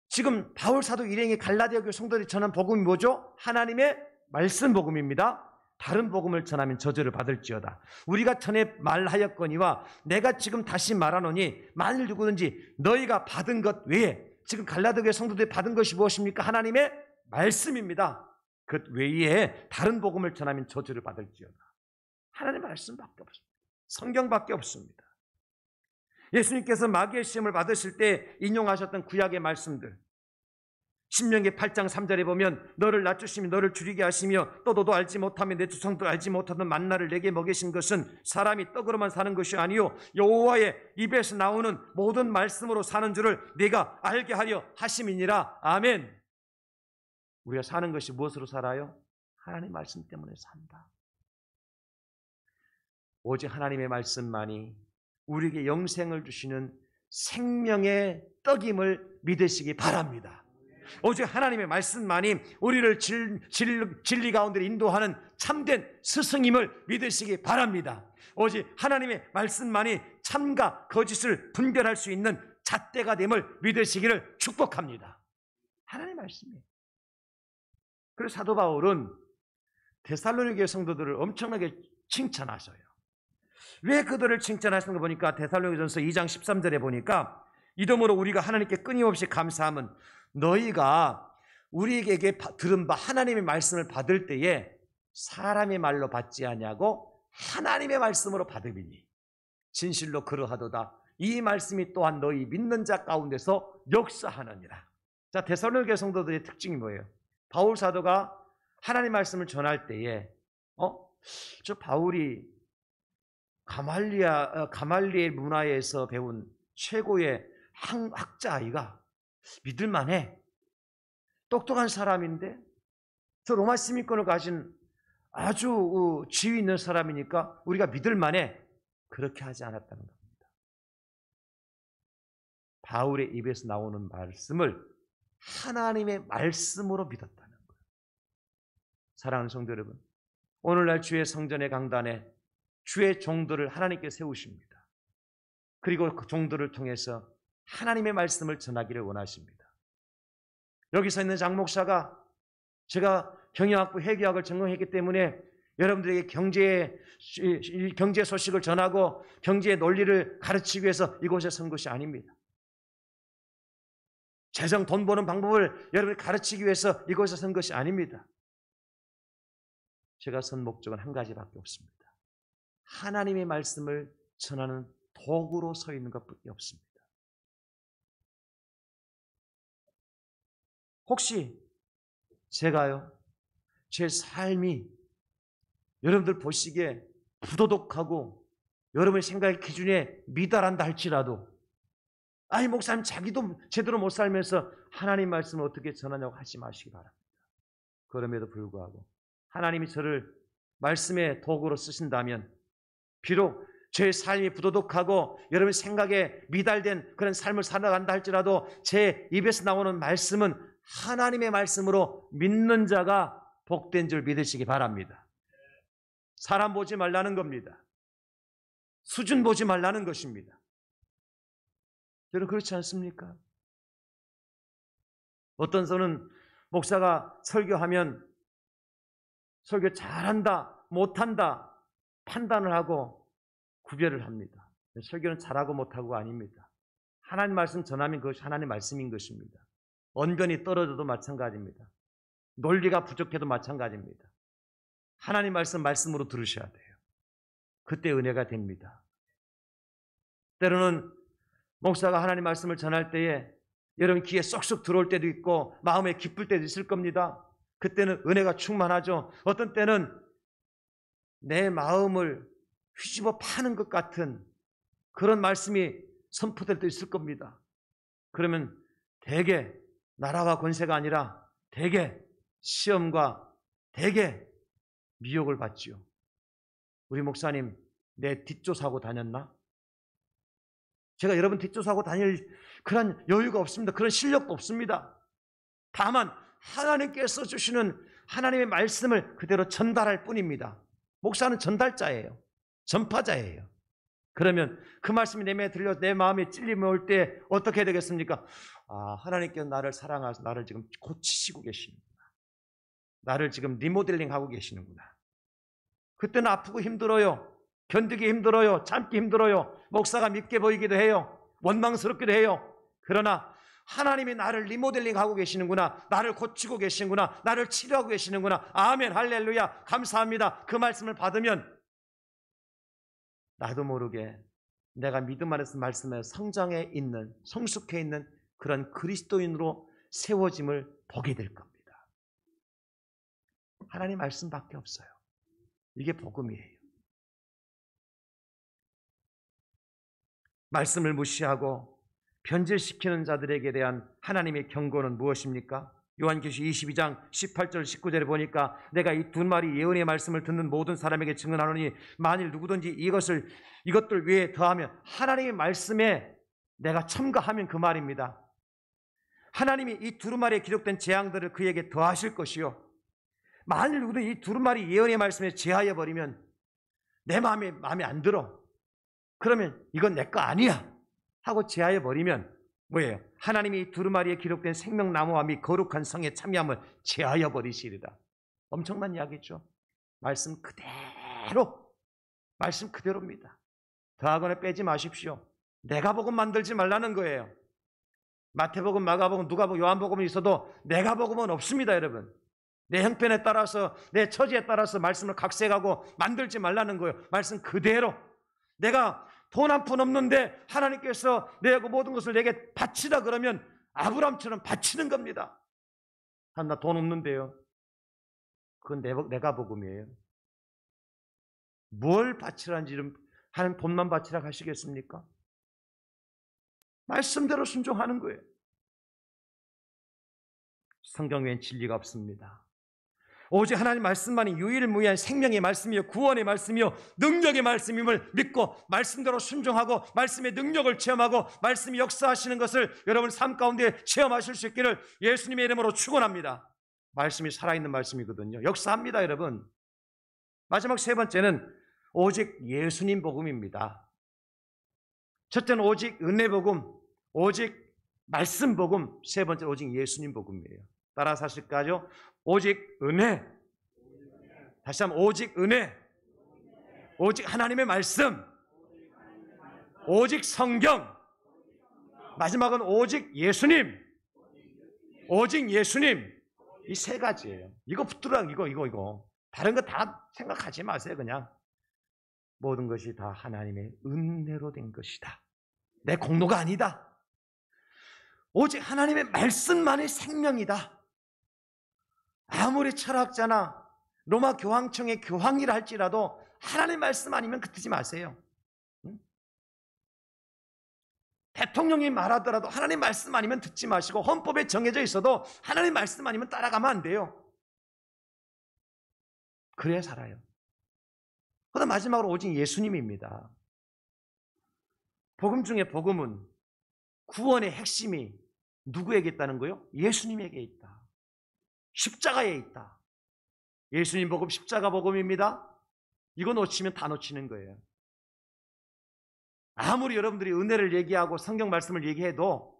지금 바울 사도 일행이 갈라디아 교회 성도들이 전한 복음이 뭐죠? 하나님의 말씀 복음입니다. 다른 복음을 전하면 저주를 받을지어다. 우리가 전에 말하였거니와 내가 지금 다시 말하노니 만일 누구든지 너희가 받은 것 외에, 지금 갈라디아 교회 성도들이 받은 것이 무엇입니까? 하나님의 말씀입니다. 그 외에 다른 복음을 전하면 저주를 받을지어다. 하나님의 말씀밖에 없습니다. 성경밖에 없습니다. 예수님께서 마귀의 시험을 받으실 때 인용하셨던 구약의 말씀들, 신명기 8장 3절에 보면 너를 낮추시며 너를 줄이게 하시며 또 너도 알지 못하며 내 조상도 알지 못하던 만나를 내게 먹이신 것은 사람이 떡으로만 사는 것이 아니요 여호와의 입에서 나오는 모든 말씀으로 사는 줄을 네가 알게 하려 하심이니라. 아멘. 우리가 사는 것이 무엇으로 살아요? 하나님의 말씀 때문에 산다. 오직 하나님의 말씀만이 우리에게 영생을 주시는 생명의 떡임을 믿으시기 바랍니다. 오직 하나님의 말씀만이 우리를 진리 가운데 인도하는 참된 스승임을 믿으시기 바랍니다. 오직 하나님의 말씀만이 참과 거짓을 분별할 수 있는 잣대가 됨을 믿으시기를 축복합니다. 하나님의 말씀이에요. 그래서 사도 바울은 데살로니게 성도들을 엄청나게 칭찬하셔요. 왜 그들을 칭찬하시는 거 보니까 데살로니가전서 2장 13절에 보니까 이러므로 우리가 하나님께 끊임없이 감사함은 너희가 우리에게 들은 바 하나님의 말씀을 받을 때에 사람의 말로 받지 아니하고 하나님의 말씀으로 받음이니 진실로 그러하도다. 이 말씀이 또한 너희 믿는 자 가운데서 역사하느니라. 자, 데살로니가 성도들의 특징이 뭐예요? 바울 사도가 하나님의 말씀을 전할 때에 저 바울이 가말리엘 문화에서 배운 최고의 학자 아이가 믿을만해. 똑똑한 사람인데 저 로마 시민권을 가진 아주 지위 있는 사람이니까 우리가 믿을만해. 그렇게 하지 않았다는 겁니다. 바울의 입에서 나오는 말씀을 하나님의 말씀으로 믿었다는 거예요. 사랑하는 성도 여러분, 오늘날 주의 성전의 강단에 주의 종들을 하나님께 세우십니다. 그리고 그 종들을 통해서 하나님의 말씀을 전하기를 원하십니다. 여기 서 있는 장 목사가 제가 경영학부 회계학을 전공했기 때문에 여러분들에게 경제 소식을 전하고 경제의 논리를 가르치기 위해서 이곳에 선 것이 아닙니다. 재정 돈 버는 방법을 여러분을 가르치기 위해서 이곳에 선 것이 아닙니다. 제가 선 목적은 한 가지밖에 없습니다. 하나님의 말씀을 전하는 도구로 서 있는 것밖에 없습니다. 혹시 제가요, 제 삶이 여러분들 보시기에 부도덕하고 여러분의 생각의 기준에 미달한다 할지라도 아니 목사님 자기도 제대로 못 살면서 하나님 말씀을 어떻게 전하냐고 하지 마시기 바랍니다. 그럼에도 불구하고 하나님이 저를 말씀의 도구로 쓰신다면 비록 제 삶이 부도덕하고 여러분의 생각에 미달된 그런 삶을 살아간다 할지라도 제 입에서 나오는 말씀은 하나님의 말씀으로 믿는 자가 복된 줄 믿으시기 바랍니다. 사람 보지 말라는 겁니다. 수준 보지 말라는 것입니다. 여러분 그렇지 않습니까? 어떤 분은 목사가 설교하면 설교 잘한다, 못한다 판단을 하고 구별을 합니다. 설교는 잘하고 못하고가 아닙니다. 하나님 말씀 전하면 그것이 하나님의 말씀인 것입니다. 언변이 떨어져도 마찬가지입니다. 논리가 부족해도 마찬가지입니다. 하나님 말씀으로 들으셔야 돼요. 그때 은혜가 됩니다. 때로는 목사가 하나님 말씀을 전할 때에 여러분 귀에 쏙쏙 들어올 때도 있고 마음에 기쁠 때도 있을 겁니다. 그때는 은혜가 충만하죠. 어떤 때는 내 마음을 휘집어 파는 것 같은 그런 말씀이 선포될 때 있을 겁니다. 그러면 대개 나라와 권세가 아니라 대개 시험과 대개 미혹을 받지요. 우리 목사님 내 뒷조사하고 다녔나? 제가 여러분 뒷조사하고 다닐 그런 여유가 없습니다. 그런 실력도 없습니다. 다만 하나님께서 주시는 하나님의 말씀을 그대로 전달할 뿐입니다. 목사는 전달자예요. 전파자예요. 그러면 그 말씀이 내 마음에 들려 내 마음에 찔림이 올 때 어떻게 되겠습니까? 아, 하나님께서 나를 사랑하셔서 나를 지금 고치시고 계시는구나. 나를 지금 리모델링하고 계시는구나. 그때는 아프고 힘들어요. 견디기 힘들어요. 참기 힘들어요. 목사가 밉게 보이기도 해요. 원망스럽기도 해요. 그러나 하나님이 나를 리모델링하고 계시는구나. 나를 고치고 계시는구나. 나를 치료하고 계시는구나. 아멘, 할렐루야, 감사합니다. 그 말씀을 받으면 나도 모르게 내가 믿음 안에서 말씀에 성장해 있는, 성숙해 있는 그런 그리스도인으로 세워짐을 보게 될 겁니다. 하나님 말씀밖에 없어요. 이게 복음이에요. 말씀을 무시하고 변질시키는 자들에게 대한 하나님의 경고는 무엇입니까? 요한계시 22장 18절 19절에 보니까 내가 이 두 마리 예언의 말씀을 듣는 모든 사람에게 증언하노니 만일 누구든지 이것들 외에 더하면 하나님의 말씀에 내가 첨가하면 그 말입니다. 하나님이 이 두루마리에 기록된 재앙들을 그에게 더하실 것이요, 만일 누구든지 이 두루마리 예언의 말씀에 제하여 버리면 내 마음에 안 들어, 그러면 이건 내 거 아니야 하고 제하여 버리면 뭐예요? 하나님이 이 두루마리에 기록된 생명나무와 및 거룩한 성에 참여함을 제하여 버리시리라. 엄청난 이야기죠. 말씀 그대로입니다. 더하거나 빼지 마십시오. 내가 복음 만들지 말라는 거예요. 마태복음, 마가복음, 누가복음, 요한복음이 있어도 내가 복음은 없습니다. 여러분, 내 형편에 따라서 내 처지에 따라서 말씀을 각색하고 만들지 말라는 거예요. 말씀 그대로. 내가 돈 한 푼 없는데 하나님께서 내 모든 것을 내게 바치라 그러면 아브라함처럼 바치는 겁니다. 나 돈 없는데요. 그건 내가 복음이에요. 뭘 바치라는지 하나님 돈만 바치라 하시겠습니까? 말씀대로 순종하는 거예요. 성경 외엔 진리가 없습니다. 오직 하나님 말씀만이 유일무이한 생명의 말씀이요 구원의 말씀이요 능력의 말씀임을 믿고 말씀대로 순종하고 말씀의 능력을 체험하고 말씀이 역사하시는 것을 여러분 삶 가운데 체험하실 수 있기를 예수님의 이름으로 축원합니다. 말씀이 살아있는 말씀이거든요. 역사합니다. 여러분, 마지막 세 번째는 오직 예수님 복음입니다. 첫째는 오직 은혜 복음, 오직 말씀 복음, 세 번째는 오직 예수님 복음이에요. 따라서 하실까요? 오직 은혜, 다시 한번 오직 은혜, 오직 하나님의 말씀, 오직 성경, 마지막은 오직 예수님, 오직 예수님. 이 세 가지예요. 이거 붙들어. 이거 다른 거 다 생각하지 마세요. 그냥 모든 것이 다 하나님의 은혜로 된 것이다. 내 공로가 아니다. 오직 하나님의 말씀만이 생명이다. 아무리 철학자나 로마 교황청의 교황이라 할지라도 하나님의 말씀 아니면 듣지 마세요. 응? 대통령이 말하더라도 하나님의 말씀 아니면 듣지 마시고, 헌법에 정해져 있어도 하나님의 말씀 아니면 따라가면 안 돼요. 그래야 살아요. 그다음 마지막으로 오직 예수님입니다. 복음 중에 복음은 구원의 핵심이 누구에게 있다는 거예요? 예수님에게 있다. 십자가에 있다. 예수님 복음 십자가 복음입니다. 이거 놓치면 다 놓치는 거예요. 아무리 여러분들이 은혜를 얘기하고 성경 말씀을 얘기해도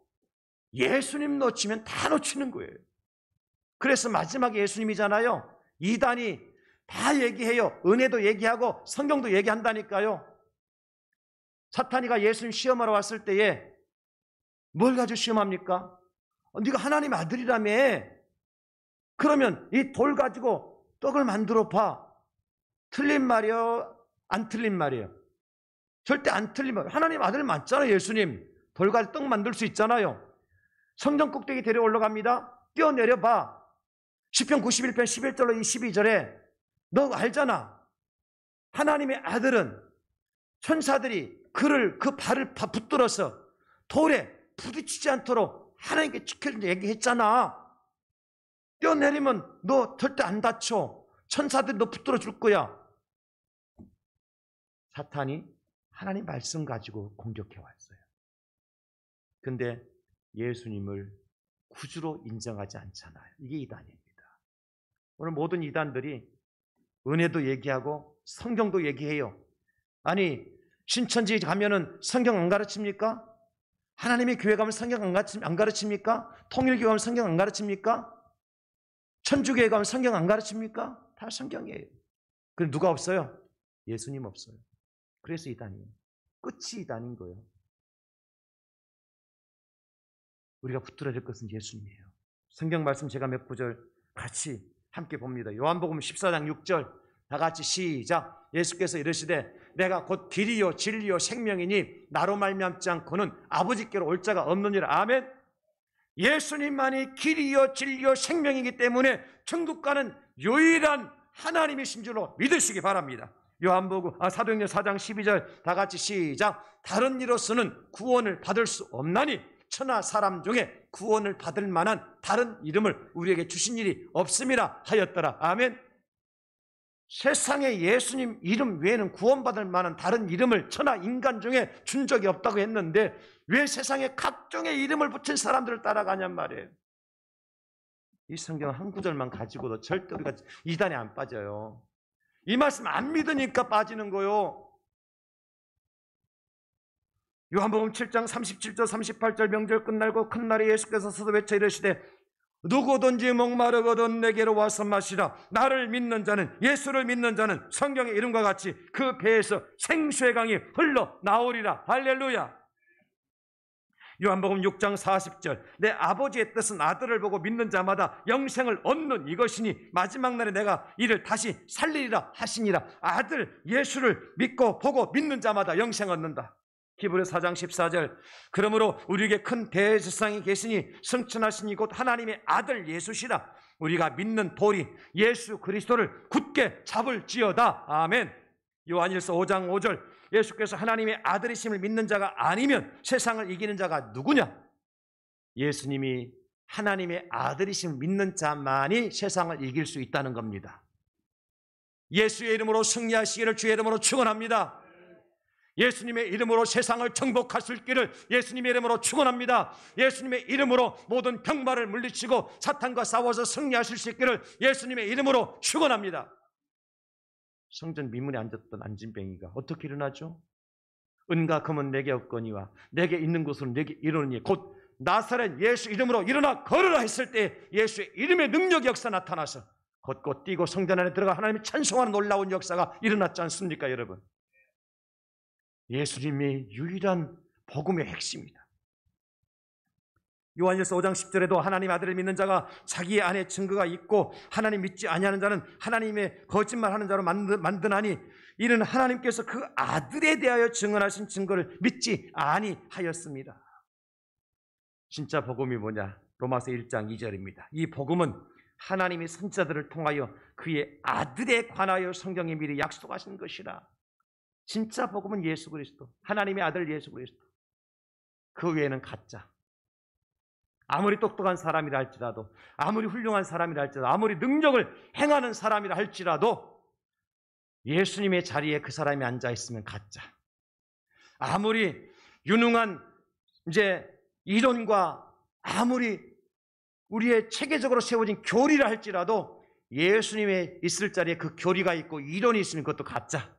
예수님 놓치면 다 놓치는 거예요. 그래서 마지막에 예수님이잖아요. 이단이 다 얘기해요. 은혜도 얘기하고 성경도 얘기한다니까요. 사탄이가 예수님 시험하러 왔을 때에 뭘 가지고 시험합니까? 네가 하나님 아들이라며. 그러면 이 돌 가지고 떡을 만들어 봐. 틀린 말이요? 안 틀린 말이에요? 절대 안 틀린 말. 하나님 아들 맞잖아요. 예수님. 돌과 떡 만들 수 있잖아요. 성전 꼭대기 데려 올라갑니다. 뛰어내려 봐. 시편 91편 11절로 12절에 너 알잖아. 하나님의 아들은 천사들이 그 발을 붙들어서 돌에 부딪히지 않도록 하나님께 지켜준다 얘기했잖아. 뛰어내리면 너 절대 안 다쳐. 천사들이 너 붙들어 줄 거야. 사탄이 하나님 말씀 가지고 공격해 왔어요. 근데 예수님을 구주로 인정하지 않잖아요. 이게 이단입니다. 오늘 모든 이단들이 은혜도 얘기하고 성경도 얘기해요. 아니, 신천지 가면은 성경 안 가르칩니까? 하나님의 교회 가면 성경 안 가르칩니까? 통일교회 가면 성경 안 가르칩니까? 천주교회 가면 성경 안 가르칩니까? 다 성경이에요. 그럼 누가 없어요? 예수님 없어요. 그래서 이단이에요. 끝이 이단인 거예요. 우리가 붙들어야 될 것은 예수님이에요. 성경 말씀 제가 몇 구절 같이 함께 봅니다. 요한복음 14장 6절 다 같이 시작. 예수께서 이르시되 내가 곧 길이요 진리요 생명이니 나로 말미암지 않고는 아버지께로 올 자가 없느니라. 아멘. 예수님만이 길이요 진리요 생명이기 때문에 천국 가는 유일한 하나님이신 줄로 믿으시기 바랍니다. 요한복음 사도행전 4장 12절 다 같이 시작. 다른 이로서는 구원을 받을 수 없나니 천하 사람 중에 구원을 받을 만한 다른 이름을 우리에게 주신 일이 없음이라 하였더라. 아멘. 세상에 예수님 이름 외에는 구원받을 만한 다른 이름을 천하 인간 중에 준 적이 없다고 했는데 왜 세상에 각종의 이름을 붙인 사람들을 따라가냔 말이에요. 이 성경 한 구절만 가지고도 절대 우리가 이단에 안 빠져요. 이 말씀 안 믿으니까 빠지는 거요. 요한복음 7장 37절 38절 명절 끝날고 큰 날에 예수께서 서서 외쳐 이르시되 누구든지 목마르거든 내게로 와서 마시라. 나를 믿는 자는, 예수를 믿는 자는 성경의 이름과 같이 그 배에서 생수의 강이 흘러나오리라. 할렐루야. 요한복음 6장 40절 내 아버지의 뜻은 아들을 보고 믿는 자마다 영생을 얻는 이것이니 마지막 날에 내가 이를 다시 살리리라 하시니라. 아들 예수를 믿고 보고 믿는 자마다 영생 얻는다. 히브리서 4장 14절 그러므로 우리에게 큰 대제사장이 계시니 승천하신 이곳 하나님의 아들 예수시라. 우리가 믿는 돌이 예수 그리스도를 굳게 잡을지어다. 아멘. 요한일서 5장 5절 예수께서 하나님의 아들이심을 믿는 자가 아니면 세상을 이기는 자가 누구냐? 예수님이 하나님의 아들이심을 믿는 자만이 세상을 이길 수 있다는 겁니다. 예수의 이름으로 승리하시기를 주의 이름으로 축원합니다. 예수님의 이름으로 세상을 정복할 수 있기를 예수님의 이름으로 축원합니다. 예수님의 이름으로 모든 병마를 물리치고 사탄과 싸워서 승리하실 수 있기를 예수님의 이름으로 축원합니다. 성전 미문에 앉았던 안진뱅이가 어떻게 일어나죠? 은과 금은 내게 없거니와 내게 있는 것으로 내게 이르노니 곧 나사렛 예수 이름으로 일어나 걸으라 했을 때 예수의 이름의 능력 역사 나타나서 곧곧 뛰고 성전 안에 들어가 하나님을 찬송하는 놀라운 역사가 일어났지 않습니까, 여러분? 예수님이 유일한 복음의 핵심이다. 요한일서 5장 10절에도 하나님 아들을 믿는 자가 자기 안에 증거가 있고 하나님 믿지 아니하는 자는 하나님의 거짓말하는 자로 만드나니 이는 하나님께서 그 아들에 대하여 증언하신 증거를 믿지 아니하였습니다. 진짜 복음이 뭐냐? 로마서 1장 2절입니다. 이 복음은 하나님이 선지자들을 통하여 그의 아들에 관하여 성경에 미리 약속하신 것이라. 진짜 복음은 예수 그리스도, 하나님의 아들 예수 그리스도. 그 외에는 가짜. 아무리 똑똑한 사람이라 할지라도, 아무리 훌륭한 사람이라 할지라도, 아무리 능력을 행하는 사람이라 할지라도 예수님의 자리에 그 사람이 앉아 있으면 가짜. 아무리 유능한 이론과 아무리 우리의 체계적으로 세워진 교리라 할지라도 예수님의 있을 자리에 그 교리가 있고 이론이 있으면 그것도 가짜.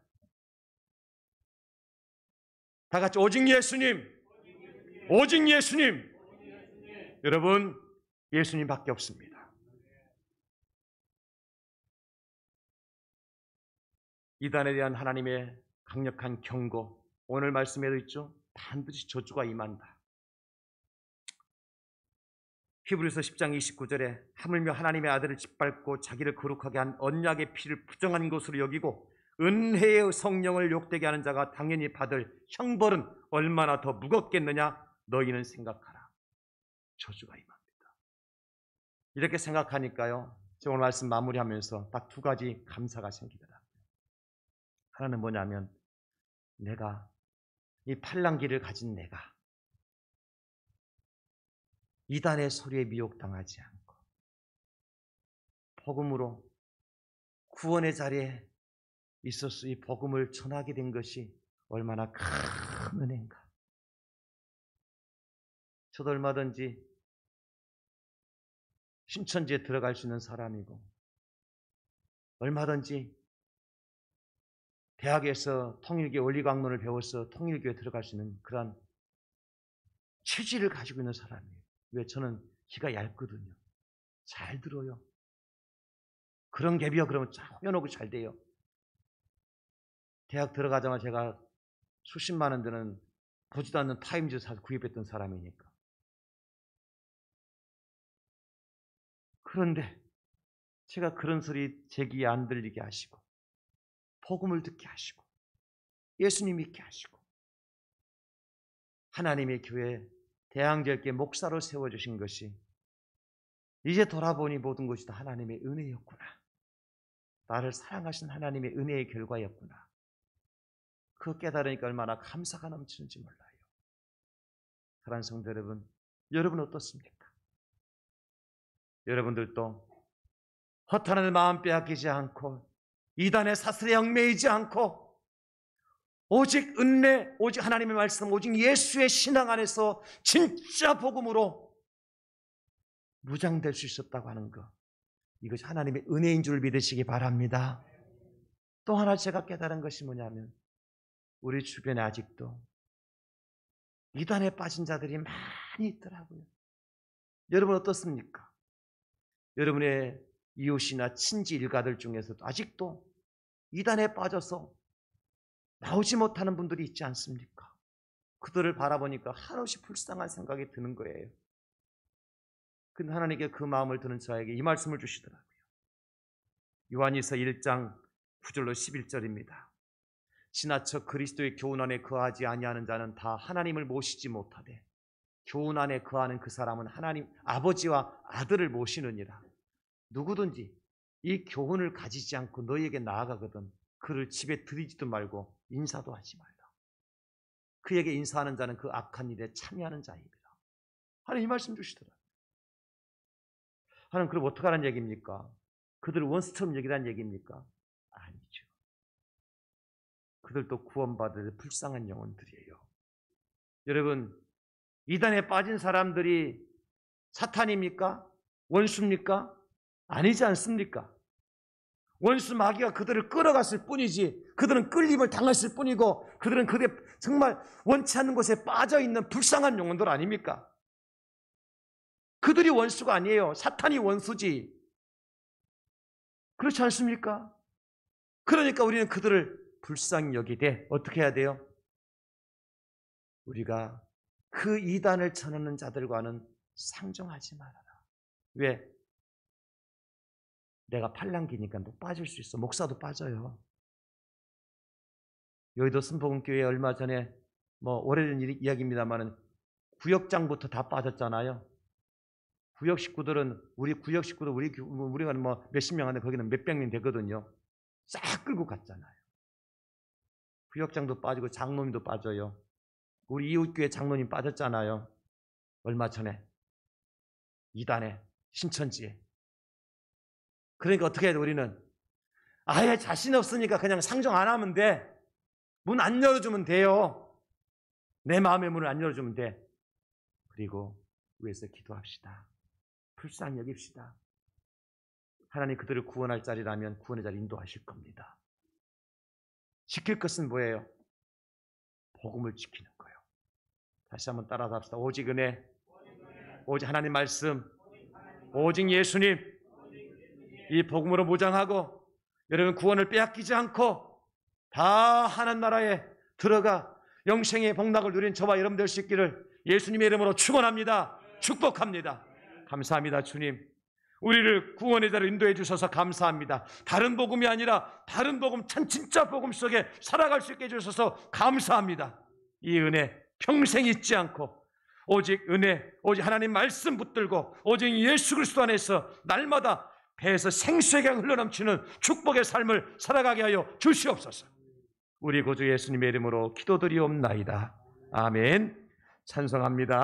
다 같이 오직 예수님, 오직 예수님. 여러분, 예수님밖에 없습니다. 이단에 대한 하나님의 강력한 경고, 오늘 말씀에도 있죠. 반드시 저주가 임한다. 히브리서 10장 29절에 하물며 하나님의 아들을 짓밟고 자기를 거룩하게 한 언약의 피를 부정한 것으로 여기고 은혜의 성령을 욕되게 하는 자가 당연히 받을 형벌은 얼마나 더 무겁겠느냐 너희는 생각하라. 저주가 임합니다. 이렇게 생각하니까요, 제가 오늘 말씀 마무리하면서 딱 두 가지 감사가 생기더라고요. 하나는 뭐냐면, 내가 이 팔랑귀를 가진 내가 이단의 소리에 미혹당하지 않고 복음으로 구원의 자리에 있어서 이 복음을 전하게 된 것이 얼마나 큰 은혜인가. 저도 얼마든지 신천지에 들어갈 수 있는 사람이고, 얼마든지 대학에서 통일교 원리강론을 배워서 통일교에 들어갈 수 있는 그런 체질을 가지고 있는 사람이에요. 왜? 저는 귀가 얇거든요. 잘 들어요. 그런 갭이요 그러면 호연하고 잘 돼요. 대학 들어가자마자 제가 수십만 원 드는 보지도 않는 타임즈 사서 구입했던 사람이니까. 그런데 제가 그런 소리 제 귀에 안 들리게 하시고, 복음을 듣게 하시고, 예수님 믿게 하시고, 하나님의 교회 대항절께 목사로 세워주신 것이 이제 돌아보니 모든 것이 다 하나님의 은혜였구나. 나를 사랑하신 하나님의 은혜의 결과였구나. 그 깨달으니까 얼마나 감사가 넘치는지 몰라요. 사랑하는 성도 여러분, 여러분 어떻습니까? 여러분들도 허탄한 마음 빼앗기지 않고 이단의 사슬에 얽매이지 않고 오직 은혜, 오직 하나님의 말씀, 오직 예수의 신앙 안에서 진짜 복음으로 무장될 수 있었다고 하는 것, 이것이 하나님의 은혜인 줄 믿으시기 바랍니다. 또 하나 제가 깨달은 것이 뭐냐면, 우리 주변에 아직도 이단에 빠진 자들이 많이 있더라고요. 여러분 어떻습니까? 여러분의 이웃이나 친지 일가들 중에서도 아직도 이단에 빠져서 나오지 못하는 분들이 있지 않습니까? 그들을 바라보니까 한없이 불쌍한 생각이 드는 거예요. 근데 하나님께 그 마음을 드는 저에게 이 말씀을 주시더라고요. 요한일서 1장 9절로 11절입니다. 지나쳐 그리스도의 교훈 안에 거하지 아니하는 자는 다 하나님을 모시지 못하되 교훈 안에 거하는 그 사람은 하나님 아버지와 아들을 모시느니라. 누구든지 이 교훈을 가지지 않고 너희에게 나아가거든 그를 집에 들이지도 말고 인사도 하지 말라. 그에게 인사하는 자는 그 악한 일에 참여하는 자입니다. 하나님 이 말씀 주시더라고요. 하나님 그럼 어떻게 하라는 얘기입니까? 그들을 원수처럼 여기라는 얘기입니까? 아니죠. 그들도 구원받을 불쌍한 영혼들이에요. 여러분, 이단에 빠진 사람들이 사탄입니까? 원수입니까? 아니지 않습니까? 원수 마귀가 그들을 끌어갔을 뿐이지, 그들은 끌림을 당했을 뿐이고, 그들은 그게 정말 원치 않는 곳에 빠져있는 불쌍한 영혼들 아닙니까? 그들이 원수가 아니에요. 사탄이 원수지. 그렇지 않습니까? 그러니까 우리는 그들을 불쌍히 여기되 어떻게 해야 돼요? 우리가 그 이단을 쳐넣는 자들과는 상종하지 말아라. 왜? 내가 팔랑귀니까 또 빠질 수 있어. 목사도 빠져요. 여의도 순복음교회 얼마 전에 오래된 이야기입니다만은 구역장부터 다 빠졌잖아요. 구역 식구들은 우리가 몇십 명 하는데 거기는 몇백 명 되거든요. 싹 끌고 갔잖아요. 구역장도 빠지고 장로님도 빠져요. 우리 이웃교회 장로님 빠졌잖아요. 얼마 전에 이단에 신천지에. 그러니까 어떻게 해야 돼? 우리는 아예 자신 없으니까 그냥 상종 안 하면 돼. 문 안 열어주면 돼요. 내 마음의 문을 안 열어주면 돼. 그리고 위에서 기도합시다. 불쌍히 여깁시다. 하나님 그들을 구원할 자리라면 구원의 자리 인도하실 겁니다. 지킬 것은 뭐예요? 복음을 지키는 거예요. 다시 한번 따라서 합시다. 오직 은혜, 오직 하나님 말씀, 오직 예수님, 이 복음으로 무장하고 여러분 구원을 빼앗기지 않고 다 하나님 나라에 들어가 영생의 복락을 누린 저와 여러분 될 수 있기를 예수님의 이름으로 축원합니다. 축복합니다. 감사합니다. 주님, 우리를 구원의 자리로 인도해 주셔서 감사합니다. 다른 복음이 아니라 다른 복음, 진짜 복음 속에 살아갈 수 있게 해주셔서 감사합니다. 이 은혜 평생 잊지 않고 오직 은혜, 오직 하나님 말씀 붙들고 오직 예수 그리스도 안에서 날마다 배에서 생수의 강 흘러넘치는 축복의 삶을 살아가게 하여 주시옵소서. 우리 구주 예수님의 이름으로 기도드리옵나이다. 아멘. 찬송합니다.